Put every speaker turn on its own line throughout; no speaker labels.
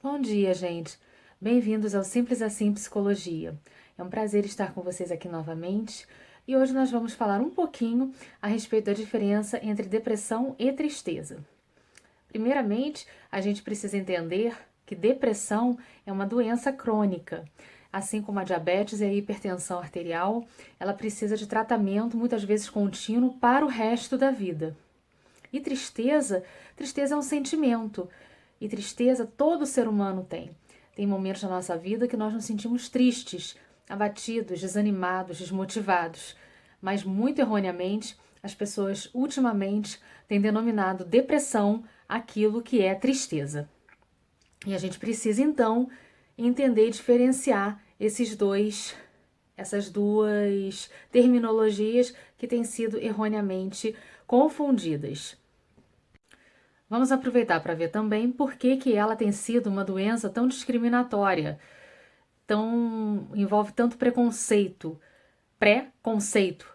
Bom dia, gente. Bem-vindos ao Simples Assim Psicologia. É um prazer estar com vocês aqui novamente e hoje nós vamos falar um pouquinho a respeito da diferença entre depressão e tristeza. Primeiramente, a gente precisa entender que depressão é uma doença crônica. Assim como a diabetes e a hipertensão arterial, ela precisa de tratamento muitas vezes contínuo para o resto da vida. E tristeza é um sentimento. E tristeza todo ser humano tem. Tem momentos na nossa vida que nós nos sentimos tristes, abatidos, desanimados, desmotivados. Mas muito erroneamente, as pessoas ultimamente têm denominado depressão aquilo que é tristeza. E a gente precisa então entender e diferenciar essas duas terminologias que têm sido erroneamente confundidas. Vamos aproveitar para ver também por que ela tem sido uma doença tão discriminatória, envolve tanto preconceito, pré-conceito,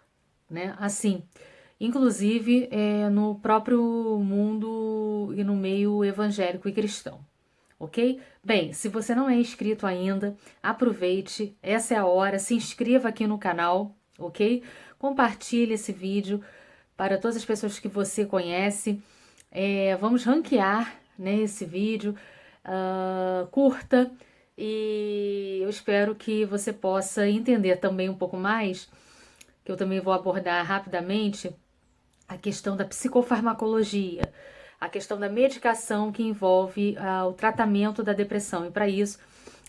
né? Assim, inclusive no próprio mundo e no meio evangélico e cristão, ok? Bem, se você não é inscrito ainda, aproveite, essa é a hora, se inscreva aqui no canal, ok? Compartilhe esse vídeo para todas as pessoas que você conhece. Vamos ranquear, né, esse vídeo, curta, e eu espero que você possa entender também um pouco mais, que eu também vou abordar rapidamente, a questão da psicofarmacologia, a questão da medicação que envolve o tratamento da depressão. E para isso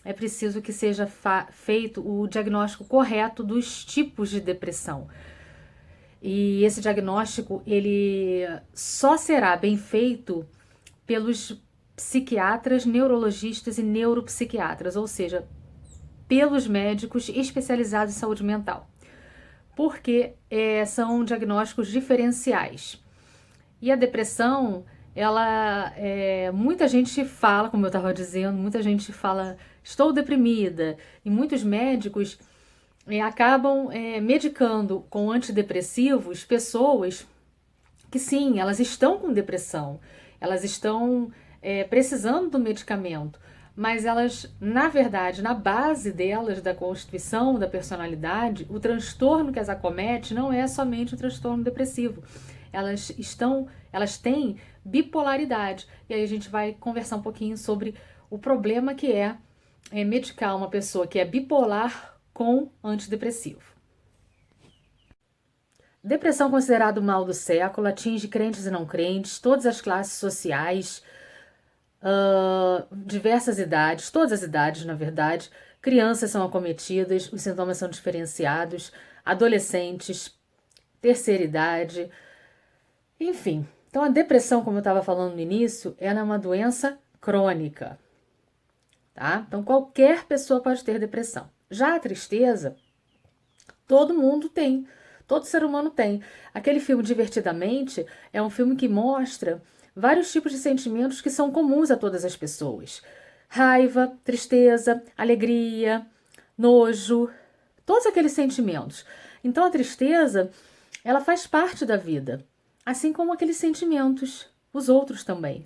é preciso que seja feito o diagnóstico correto dos tipos de depressão. E esse diagnóstico ele só será bem feito pelos psiquiatras, neurologistas e neuropsiquiatras, ou seja, pelos médicos especializados em saúde mental, porque são diagnósticos diferenciais. E a depressão, muita gente fala, como eu estava dizendo, muita gente fala, estou deprimida, e muitos médicos acabam medicando com antidepressivos pessoas que sim, elas estão com depressão, elas estão precisando do medicamento, mas elas, na verdade, na base delas, da constituição, da personalidade, o transtorno que as acomete não é somente o transtorno depressivo. Elas têm bipolaridade. E aí a gente vai conversar um pouquinho sobre o problema que é medicar uma pessoa que é bipolar com antidepressivo. Depressão considerada o mal do século, atinge crentes e não crentes, todas as classes sociais, diversas idades, todas as idades, na verdade. Crianças são acometidas, os sintomas são diferenciados, adolescentes, terceira idade, enfim. Então a depressão, como eu estava falando no início, ela é uma doença crônica, tá? Então qualquer pessoa pode ter depressão. Já a tristeza, todo mundo tem. Todo ser humano tem. Aquele filme Divertidamente é um filme que mostra vários tipos de sentimentos que são comuns a todas as pessoas. Raiva, tristeza, alegria, nojo, todos aqueles sentimentos. Então a tristeza, ela faz parte da vida, assim como aqueles sentimentos, os outros também.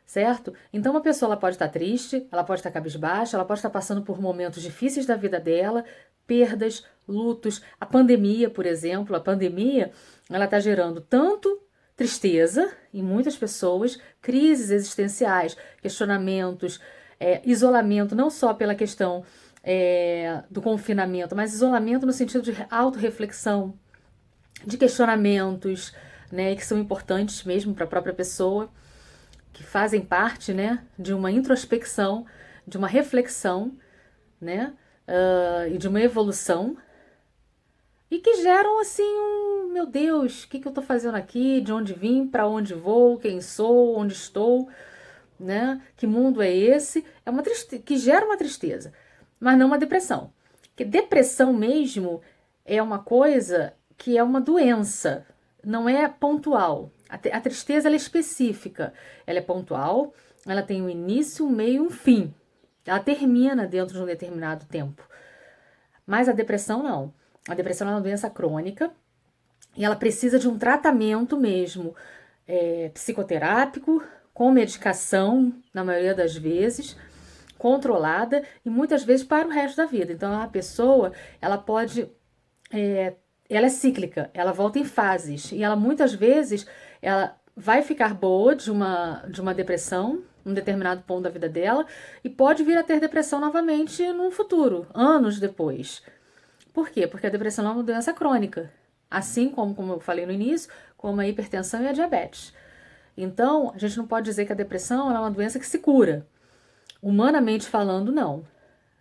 Certo? Então uma pessoa ela pode estar triste, ela pode estar cabisbaixa, ela pode estar passando por momentos difíceis da vida dela, perdas, lutos, a pandemia, por exemplo, a pandemia, ela está gerando tanto tristeza em muitas pessoas, crises existenciais, questionamentos, isolamento, não só pela questão do confinamento, mas isolamento no sentido de autorreflexão, de questionamentos, né, que são importantes mesmo para a própria pessoa, que fazem parte, né, de uma introspecção, de uma reflexão, né, e de uma evolução, e que geram assim meu Deus, o que eu estou fazendo aqui, de onde vim, para onde vou, quem sou, onde estou, né, que mundo é esse, é uma tristeza, que gera uma tristeza, mas não uma depressão, que depressão mesmo é uma coisa que é uma doença, não é pontual. A tristeza ela é específica, ela é pontual, ela tem um início, um meio e um fim. Ela termina dentro de um determinado tempo. Mas a depressão não. A depressão é uma doença crônica e ela precisa de um tratamento mesmo psicoterápico, com medicação, na maioria das vezes, controlada e muitas vezes para o resto da vida. Então, a pessoa, ela pode, ela é cíclica, ela volta em fases e ela muitas vezes, ela vai ficar boa de uma depressão, um determinado ponto da vida dela, e pode vir a ter depressão novamente no futuro, anos depois. Por quê? Porque a depressão é uma doença crônica, assim como eu falei no início, como a hipertensão e a diabetes. Então, a gente não pode dizer que a depressão é uma doença que se cura. Humanamente falando, não.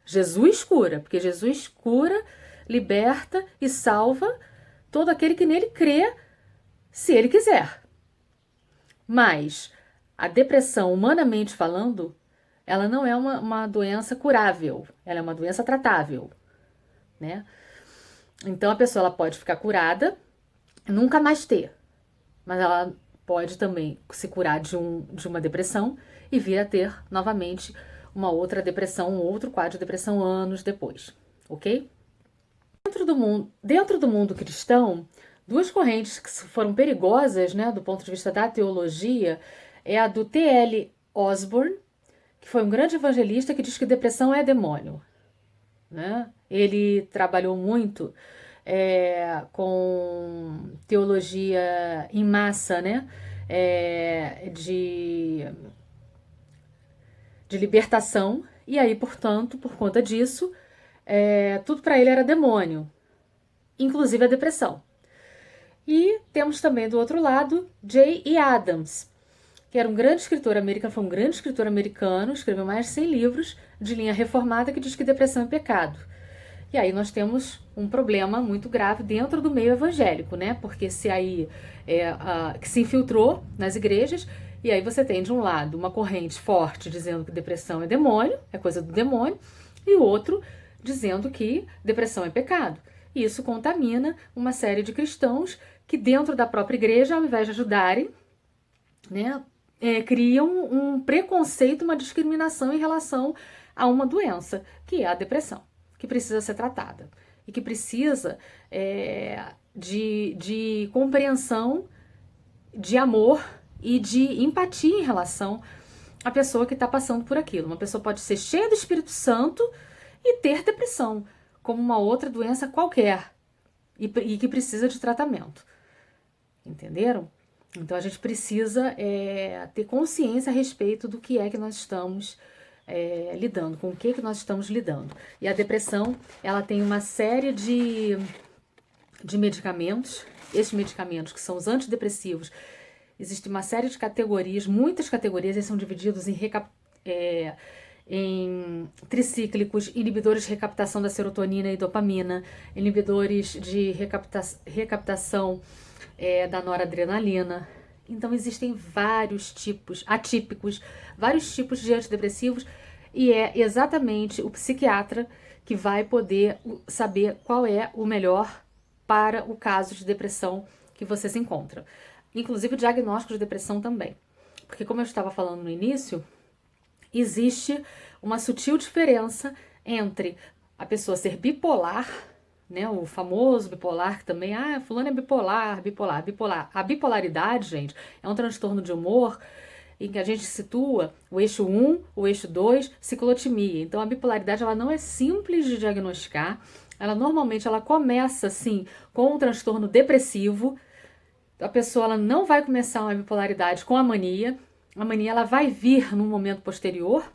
Jesus cura, porque Jesus cura, liberta e salva todo aquele que nele crê, se ele quiser. Mas a depressão, humanamente falando, ela não é uma doença curável, ela é uma doença tratável, né? Então a pessoa ela pode ficar curada, nunca mais ter, mas ela pode também se curar de uma depressão e vir a ter novamente uma outra depressão, um outro quadro de depressão anos depois, ok? Dentro do mundo cristão, duas correntes que foram perigosas, né, do ponto de vista da teologia, é a do T.L. Osborne, que foi um grande evangelista que diz que depressão é demônio, né? Ele trabalhou muito com teologia em massa, né? De libertação, e aí, portanto, por conta disso, tudo para ele era demônio, inclusive a depressão. E temos também do outro lado J.E. Adams, que era um grande escritor americano, foi um grande escritor americano, escreveu mais de 100 livros de linha reformada que diz que depressão é pecado. E aí nós temos um problema muito grave dentro do meio evangélico, né? Porque se aí que se infiltrou nas igrejas, e aí você tem de um lado uma corrente forte dizendo que depressão é demônio, é coisa do demônio, e o outro dizendo que depressão é pecado. E isso contamina uma série de cristãos que dentro da própria igreja, ao invés de ajudarem, né, criam um preconceito, uma discriminação em relação a uma doença, que é a depressão, que precisa ser tratada e que precisa de compreensão, de amor e de empatia em relação à pessoa que está passando por aquilo. Uma pessoa pode ser cheia do Espírito Santo e ter depressão, como uma outra doença qualquer, e que precisa de tratamento. Entenderam? Então a gente precisa ter consciência a respeito do que é que nós estamos lidando, com o que nós estamos lidando. E a depressão, ela tem uma série de medicamentos. Esses medicamentos, que são os antidepressivos, existe uma série de categorias, muitas categorias, eles são divididos em tricíclicos, inibidores de recaptação da serotonina e dopamina, inibidores de recaptação da noradrenalina. Então existem vários tipos, atípicos, vários tipos de antidepressivos, e é exatamente o psiquiatra que vai poder saber qual é o melhor para o caso de depressão que você se encontra. Inclusive o diagnóstico de depressão também. Porque como eu estava falando no início, existe uma sutil diferença entre a pessoa ser bipolar, né, o famoso bipolar, que também, fulano é bipolar. A bipolaridade, gente, é um transtorno de humor em que a gente situa o eixo 1, o eixo 2, ciclotimia. Então a bipolaridade, ela não é simples de diagnosticar, normalmente ela começa assim com um transtorno depressivo. A pessoa ela não vai começar uma bipolaridade com a mania ela vai vir num momento posterior.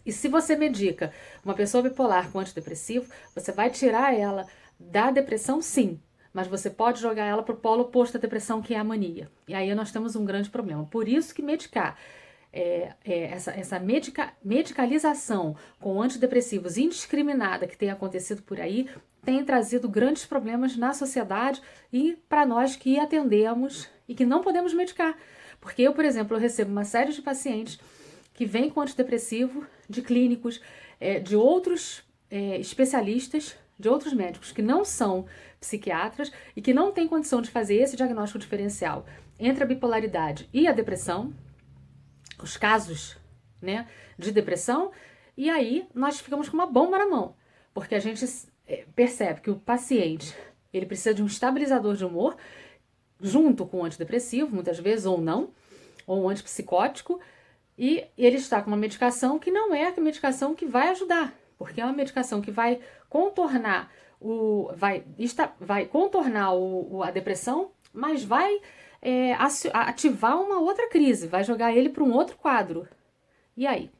E se você medica uma pessoa bipolar com antidepressivo, você vai tirar ela da depressão, sim, mas você pode jogar ela para o polo oposto da depressão, que é a mania. E aí nós temos um grande problema. Por isso que medicar essa medicalização com antidepressivos indiscriminada que tem acontecido por aí tem trazido grandes problemas na sociedade e para nós que atendemos e que não podemos medicar. Porque eu, por exemplo, eu recebo uma série de pacientes que vêm com antidepressivo, de clínicos, de outros especialistas, de outros médicos que não são psiquiatras e que não têm condição de fazer esse diagnóstico diferencial entre a bipolaridade e a depressão, os casos, né, de depressão, e aí nós ficamos com uma bomba na mão, porque a gente percebe que o paciente ele precisa de um estabilizador de humor junto com o antidepressivo, muitas vezes, ou não, ou um antipsicótico,
E ele está com uma medicação que não é a medicação que vai ajudar, porque é uma medicação que vai contornar a depressão, mas vai ativar uma outra crise, vai jogar ele para um outro quadro. E aí?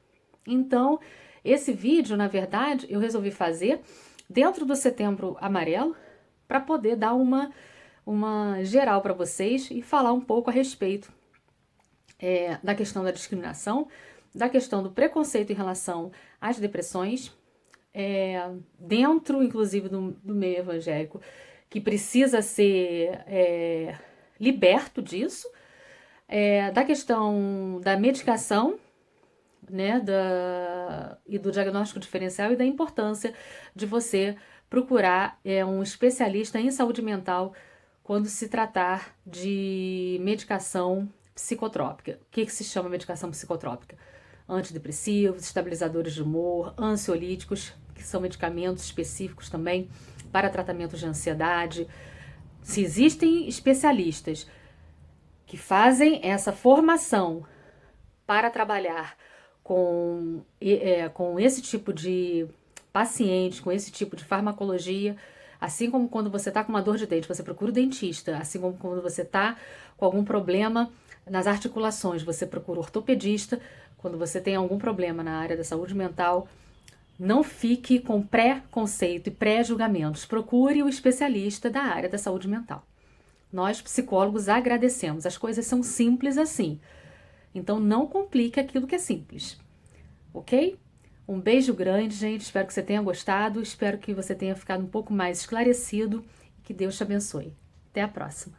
Então, esse vídeo, na verdade, eu resolvi fazer dentro do Setembro Amarelo para poder dar uma geral para vocês e falar um pouco a respeito da questão da discriminação, da questão do preconceito em relação às depressões, dentro, inclusive, do meio evangélico, que precisa ser liberto disso, da questão da medicação, né, e do diagnóstico diferencial e da importância de você procurar um especialista em saúde mental quando se tratar de medicação psicotrópica. O que se chama medicação psicotrópica? Antidepressivos, estabilizadores de humor, ansiolíticos, que são medicamentos específicos também para tratamentos de ansiedade. Se existem especialistas que fazem essa formação para trabalhar com esse tipo de paciente, com esse tipo de farmacologia, assim como quando você está com uma dor de dente, você procura o dentista, assim como quando você está com algum problema nas articulações, você procura o ortopedista, quando você tem algum problema na área da saúde mental, não fique com pré-conceito e pré-julgamentos, procure o especialista da área da saúde mental. Nós, psicólogos, agradecemos, as coisas são simples assim. Então, não complique aquilo que é simples, ok? Um beijo grande, gente. Espero que você tenha gostado. Espero que você tenha ficado um pouco mais esclarecido. Que Deus te abençoe. Até a próxima.